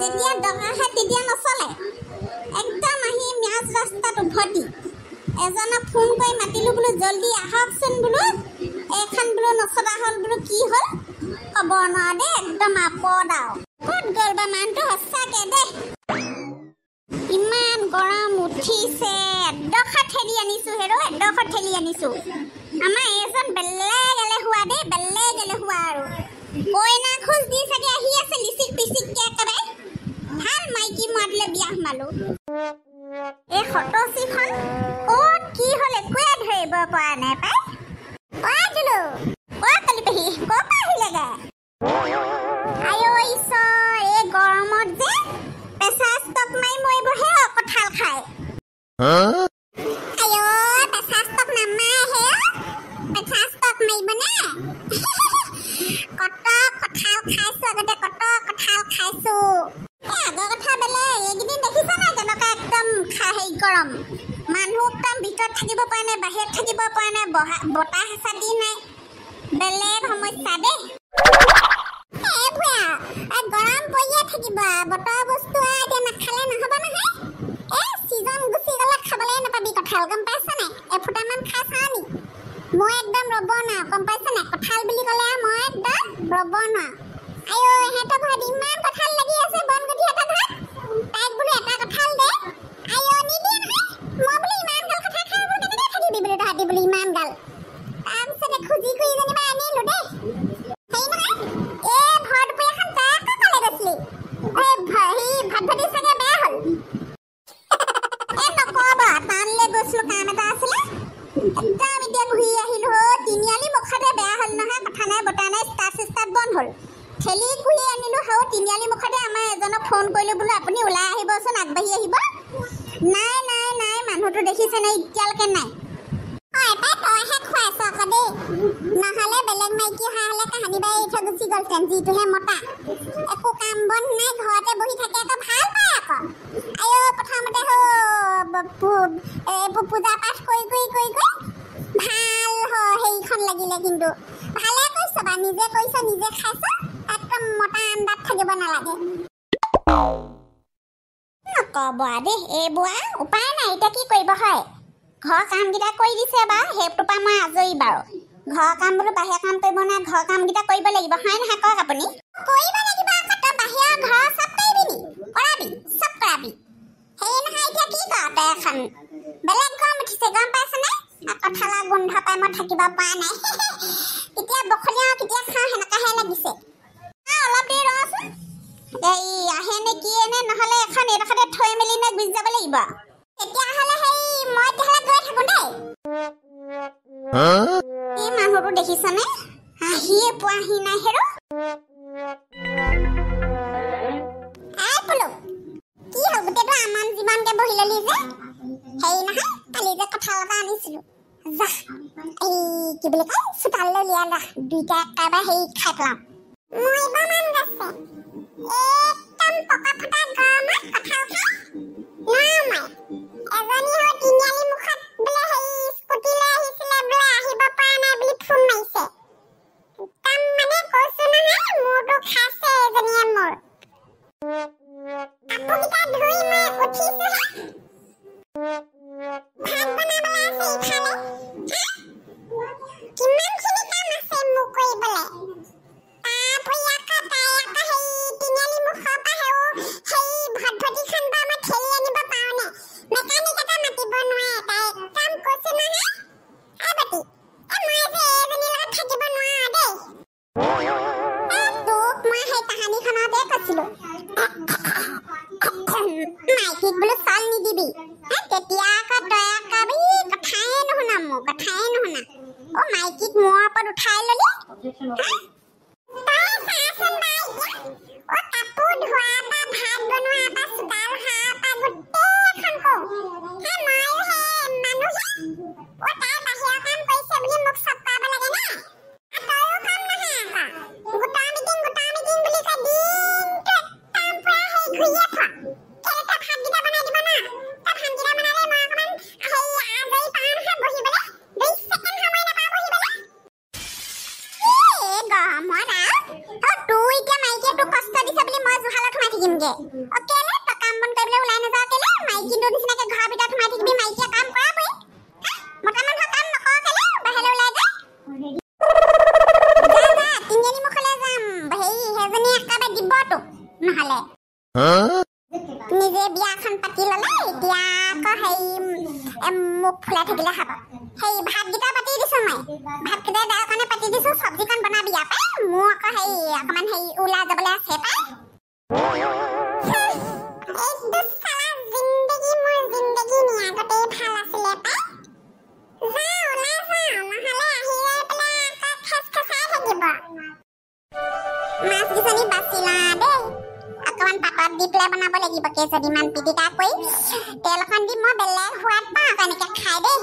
যেতিয়া দৰকাৰ হয় তেতিয়া নচলে একদম আহি ম্যাজ ৰাস্তাত উভতি এজনক ফোন কৰি মাতিলো বোলো জলদি আহকচোন বোলো এখন বোলো নচলা হ'ল বোলো কি হ'ল খবৰ নোৱাৰো দেই একদম আপদ আৰু ক'ত গ'ল বা মানুহটো সঁচাকে দেই ইমান গৰম উঠিছে এডোখৰ ঠেলি আনিছো হেৰো এডোখৰ ঠেলি আনিছো আমাৰ এজন বেলেগ এলেহুৱা দেই বেলেগ এলেহুৱা আৰু কইনা খোজ দি চাগে আহি আছে লিচিক পিচিককে একেবাৰে ভাল মাইকী মৰাদিলে বিয়া সোমালো এই হতচিখন ক'ত কি হ'ল একোৱে ধৰিব পৰা নাই পাই দিলো কালি পেহী ক'ৰ পৰা আহিলেগে আই ঐ ঈশ্বৰ এই গৰমত যে পেছাৰ ষ্টক মাৰি মৰিবহে কঁঠাল খাই আই ঐ পেছাৰ ষ্টক নামাৰেহে পেছাৰ ষ্টক মাৰিবনে কত কঁঠাল খাইছো আগতে কত কঁঠাল খাইছো আগৰ কথা বেলেগ এইকেইদিন দেখিছা নাই কেনেকুৱা একদম হেৰি গৰম মানুহ একদম ভিতৰত থাকিব পৰা নাই বাহিৰত থাকিব পৰা নাই বতাহ হেঁচা দি নাই বেলেগ সমস্যা দেই গৰম পৰিয়ে থাকিব বতৰ বস্তু এতিয়া নাখালে নহ'ব নহয় চিজন গুচি গ'লে খাবলৈ নাপাবি কঁঠাল গম পাইছ নাই এফুটামান খাই চাওঁ নি মই একদম ৰ'ব নোৱাৰো গম পাইছ নাই কঁঠাল বুলি ক'লে মই একদম ৰ'ব নোৱাৰো আই ঐ সিহঁতৰ ঘৰত ইমান কঁঠাল লাগি আছে বনগুটিহঁতৰ ঘৰত তাইক বোলো এটা কঁঠাল দে আই ঐ নিদিয়ে নহয় মই বোলো ইমান গাল কঁঠাল খাই বোলো কেনেকৈ থাকিবি বোলো তহঁতি বোলো ইমান গাল তাৰপিছতে খুজি খুজি যেনিবা আনিলো দেই হেৰি নহয় এই ভৰ দুপৰীয়াখন তই আকৌ ক'লে গৈছিলি ভাত ভাতি চাগে বেয়া হ'ল নক'ব টাউনলৈ গৈছিলো কাম এটা আছিলে একদম এতিয়া ঘূৰি আহিলো তিনিআলি মুখতে বেয়া হ'ল নহয় কথা নাই বতা নাই ষ্টাৰ্ট বন্ধ হ'ল ঠেলি ঘূৰি আনিলো তিনিআলি মুখতে আমাৰ এজনক ফোন কৰিলো বোলো আপুনি ওলাই আহিবচোন আগবাঢ়ি আহিব নাই মানুহটো দেখিছে নাই এতিয়ালৈকে নাই তইহে খুৱাইছ আকৌ দেই নহ'লে বেলেগ মাইকী অহা হ'লে কাহানি বাই এৰি থৈ গুচি গ'লহেঁতেন যিটোহে মতা একো কাম বন নাই ঘৰতে বহি থাকে আকৌ ভাল পায় আকৌ আই প্ৰথমতে পূজা পাঠ কৰি ভাল হেৰিখন লাগিলে কিন্তু ভালে কৈছ বা নিজে কৈছ নিজে খাইছ একদম মতা আন্দাত থাকিব নালাগে নক'ব দেই এইবোৱা উপায় নাই এতিয়া কি কৰিব হয় ঘৰৰ কামকেইটা কৰি দিছে বাৰু সেইটোৰ পৰা মই আজৰি বাৰু ঘৰৰ কাম বোলো বাহিৰা কাম কৰিব নাই ঘৰৰ কামকেইটা কৰিব লাগিব হয় নহয় কওক আপুনি কৰিব লাগিব আকৌ তই বাহিৰৰ ঘৰ চব কৰিবি নি কৰাবি চব কৰাবি সেই নহয় এতিয়া কি কৰ তই এখন বেলেগ গৰম উঠিছে গম পাইছনে কঁঠালৰ গোন্ধ পাই মই থাকিব পৰা নাই কেতিয়া বখলিয়াও কেতিয়া খাওঁ সেনেকুৱাহে লাগিছে অলপ দেৰি ৰচোন এই আহে নে কি নে নহ'লে এখন এইডোখৰতে থৈ মেলি নে গুচি যাব লাগিব তেতিয়াহ'লে মই তেতিয়াহ'লে গৈ থাকোঁ দেই এই মানুহটো দেখিছনে আহিয়ে পোৱাহি নাই হেৰো বোলো কি হ'ল গোটেইটো আমান জীৱনকে বহি ললি যে হেৰি নহয় কালি যে কঁঠাল এটা আনিছিলোঁ যা এই কি বুলি কয় চোতাললৈ উলিয়াই যা দুইটা একেবাৰে হেৰি খাই পেলাম মৰিব মান গৈছে একদম পকা ফটা গৰমত কঁঠাল খাই এজনী হৈ তিনিআলি মুখত বোলে হেৰি স্কুটি লৈ আহিছিলে বোলে আহিব পৰা নাই বুলি ফোন মাৰিছে একদম মানে কৈছো নহয় মোৰতো খাইছে এজনীয়ে মোৰ কাপোৰকেইটা ধুই মই উঠিছোহে ভাত বনাবলৈ আছে ইফালে কিমানখিনি কাম আছে মোক কৰিবলৈ তিনিআলি মুখৰ পৰা সেই ভটভটিখন পৰা মই ঠেলি আনিব পাৰোঁ নে মেকানিক এটা মাতিব নোৱাৰে তাই একদম কৈছো নহয় বাতি মই যে এজনীৰ লগত থাকিব নোৱাৰো দেই তোক মই সেই কাহানীখনতে কৈছিলো মাইকীক বোলো চল নিদিবি তেতিয়া আকৌ তই আকৌ কথাই নুশুনা মোৰ কথাই নুশুনা মাইকীক মোৰ ওপৰত উঠাই ললি কাপোৰ ধোৱা বা ভাত বনোৱা বা চোতাল সাৰা বা গোটেইখন কৰো ময়ো মানুহে তাই বাহিৰৰ কাম কৰিছে বুলি মোক চব কৰাব লাগে না তয়ো কাম নহয় আকৌ গোটা মিটিং বুলি কয় দিনটো একদম পুৰা ঘূৰিয়ে থ ভাতকেইটা বনাই দিব না তই ভাতকেইটা বনালে মই অকণমান আজৰি পাওঁ নহয় বহিবলৈ 2 ছেকেণ্ড সময় নাপাওঁ বহিবলৈ যামগে অকেলে তো কাম বন কৰিবলে ওলাই নাযাও কেলে মাইকিটো নিচিনাকে ঘৰ ভিতৰত সোমাই থাকিবি মাইকিয়া কাম কৰাবই মতা মানুহ কাম নকৰ কেলে বাহিৰলৈ ওলাই যা তিনিজনী মুখলৈ যাম হেজনী একেবাৰে দিব তোক নহলে নিজে বিয়াখন পাতি ললে এতিয়া আকৌ মুখ ফুলাই থাকিলে খাব ভাতকেইটা পাতি দিছো মই ভাতকেইটা দাৰ কাৰণে পাতি দিছো চব্জিকণ বনাবি পাই মোৰ আকৌ অকমান ওলাই যাবলৈ আছে পাই মাছকেইজনী বাচিলা দেই অকমান পাতত দি পেলাই বনাব লাগিব কেইজনীমান পিটিকা কৰি তেল অকণ দি মই বেলেগ সোৱাদ পাওঁ তেনেকে খাই দেই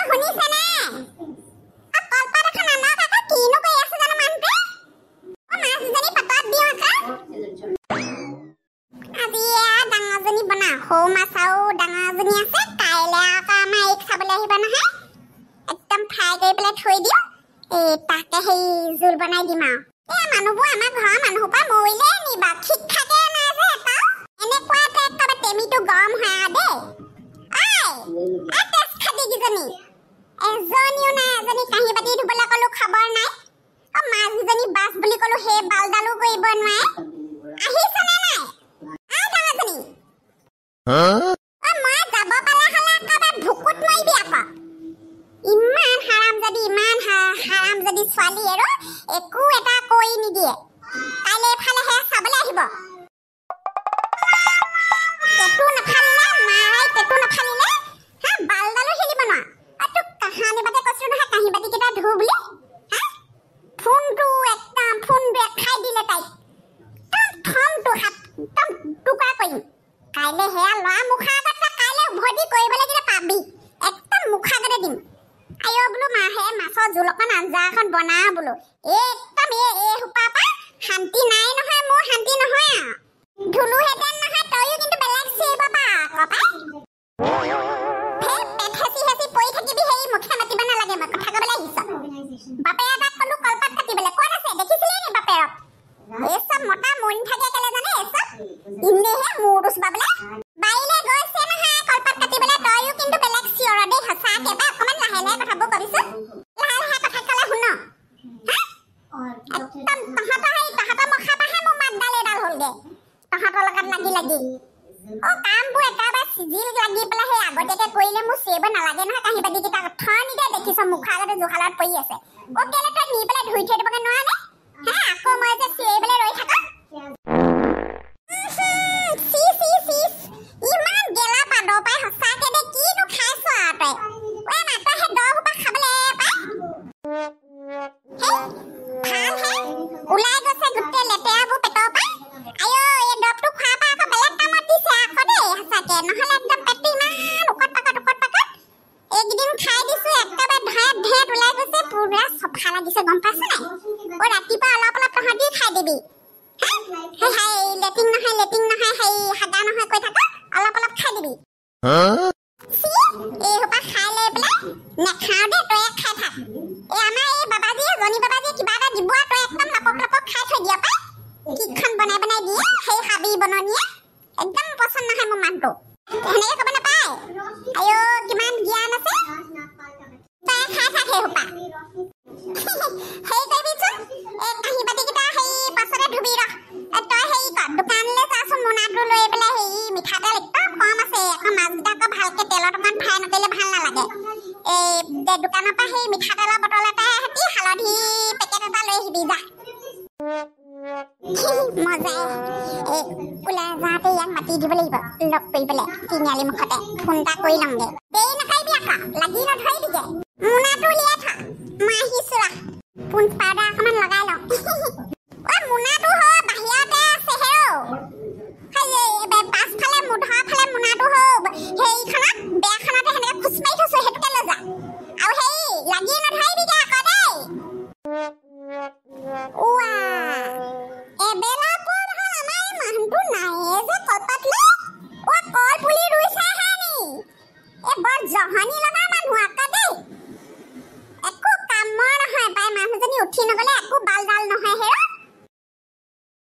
শুনিছেনে কলপাত এখন আনক আকৌ কিনো কৰি আছে জানো মানুহটোৱে মাছকেইজনী পাতত দিওঁ আকৌ আজি ডাঙৰজনী বনাওঁ সৰু মাছ আৰু ডাঙৰজনী আছে কাইলৈ আকৌ আমাৰ এইক চাবলৈ আহিব নহয় একদম ফ্ৰাই কৰি পেলাই থৈ দিওঁ তাকে জোল বনাই দিম আৰু মানুহবোৰ আমাৰ ঘৰৰ মানুহৰ পৰা মৰিলে নিবা শিক্ষাকে নাই যে এটা এনেকুৱাতে একেবাৰে টেমিটো গৰম হয় দেই তেজ খাটি কিজনী এজনীও নাই এজনী কাঁহী বাতি ধুবলৈ ক'লো খবৰ নাই মাছকেইজনী বাছ বুলি ক'লো সেই বালডালো কৰিব নোৱাৰে আহিছেনে নাই ডাঙৰজনী মই যাব পালে হ'লে একেবাৰে ভুকুত মাৰিবি আকৌ ইমান হাৰাম যদি ছোৱালী আৰু একো এটা কৰি নিদিয়ে কাইলৈ এফালেহে চাবলৈ আহিব পেটু নাফালিলে মাৰাই পেটু নাফালিলে বালডালো খেলিব নোৱাৰ তোক কাহানি বাতে কৈছিলো নহয় কাঁহী বাতিকেইটা ধু বুলি ফোনটো খাই দিলে তাইক খংটো একদম টুকুৰা কৰিম কাইলৈ সেয়া ল'ৰা মুখা আগত কাইলৈ উভতি কৰিবলৈ কিনে পাবি একদম মুখা আগতে দিম আয়ো বোলো মাহে মাছৰ জোল অকণ আঞ্জা এখন বনা বোলো একদম এই সোপা পৰা শান্তি নাই নহয় মোৰ শান্তি নহয় ধুলুহেঁতেন নহয় তইও কিন্তু বেলেগ চিৰিব পাৰ কপাই পেট হেঁচি পৰি থাকিবি মুখে মাতিব নালাগে মই কথা ক'বলৈ আহিছ বাপে এটাক ক'লো কলপাত কাটিবলৈ ক'ত আছে দেখিছিলি নি বাপেৰক এই চব মতা মৰি থাকে কেলে জানে এই চব ইনেহে মূৰটো চুবাবলৈ বাইলে গৈছে নহয় কলপাত কাটিবলৈ তইও কিন্তু বেলেগ চিঞৰ দেই সঁচাকে বা অকণমান লাহে লাহে কথাবোৰ কবিচোন লাহে কথা ক'লে শুন একদম তহঁতৰ মখা পাহে মোৰ মাতডাল এডাল হ'লগে তহঁতৰ লগত লাগি কামবোৰ একেবাৰে চিজিল লাগি পেলাই সেই আগতীয়াকে কৰিলে মোৰ চিৰিব নালাগে নহয় কাঁহী বাতিকেইটা অথনিতে দেখিছ মুখৰ আগতে জোখালত পৰি আছে কেলে তই নি পেলাই ধুই থৈ দিবগে নোৱাৰ নে আকৌ মই যে চিৰিবলৈ ৰৈ থাকা ইমান গেলা পাদৰ পাই সঁচাকে দে কিনো খাইছ তই মাত্ৰ সেই দহ সোপা খাবলৈ পাই ওলাই গৈছে গোটেই লেতেৰাবোৰ পেটৰ পৰা আয়ো এই দৰৱটো খোৱাৰ পৰা আকৌ বেলেগ কামত দিছে আকৌ দেই সঁচাকে নহ'লে একদম পেটটো ইমান উকত পাকত এইকেইদিন খাই দিছো একেবাৰে ঢেঁত ওলাই গৈছে পুৰা চফা লাগিছে গম পাইছ নাই ৰাতিপুৱা অলপ তহঁতি খাই দিবি লেটিং নহয় হাগা নহয় কৈ থাক অলপ খাই দিবি এই সোপা খাই লৈ পেলাই নেখাওঁ দে তই খাই থাক আমাৰ এই বাবাজীয়ে কিবা এটা দিব তই একদম লপক খাই থৈ দিয় পাই কিখন বনাই দিয়ে সেই হাবি বননীয়ে একদম পচন্দ নহয় মোৰ মানুহটো সেনেকে ক'ব নাপায় আয়ো কিমান জ্ঞান আছে তই খাই থাক সেই সোপা কৰিবিচোন কাঁহী বাতিকেইটা পাছতে ধুবি তই দোকানলৈ যাচোন মোনাটো লৈ পেলাই মিঠাতেল একদম কম আছে আকৌ মাছকেইটা আকৌ ভালকে তেলত অকণমান ফ্ৰাই নকৰিলে ভাল নালাগে দোকানৰ পৰা মিঠাতেলৰ বটল এটা হালধি পেকেট এটা লৈ আহিবি যা মজাই ওলাই যাওঁতে ইয়াক মাতি দিব লাগিব লগ কৰি পেলাই তিনিআলি মুখতে ফোন এটা কৰি লওঁগে দেৰি নকৰিবি আকৌ লাগি নধৰিবিগে মোনাটো উলিয়াই থ মই আহিছো ৰা পোন পাউডাৰ অকণমান লগাই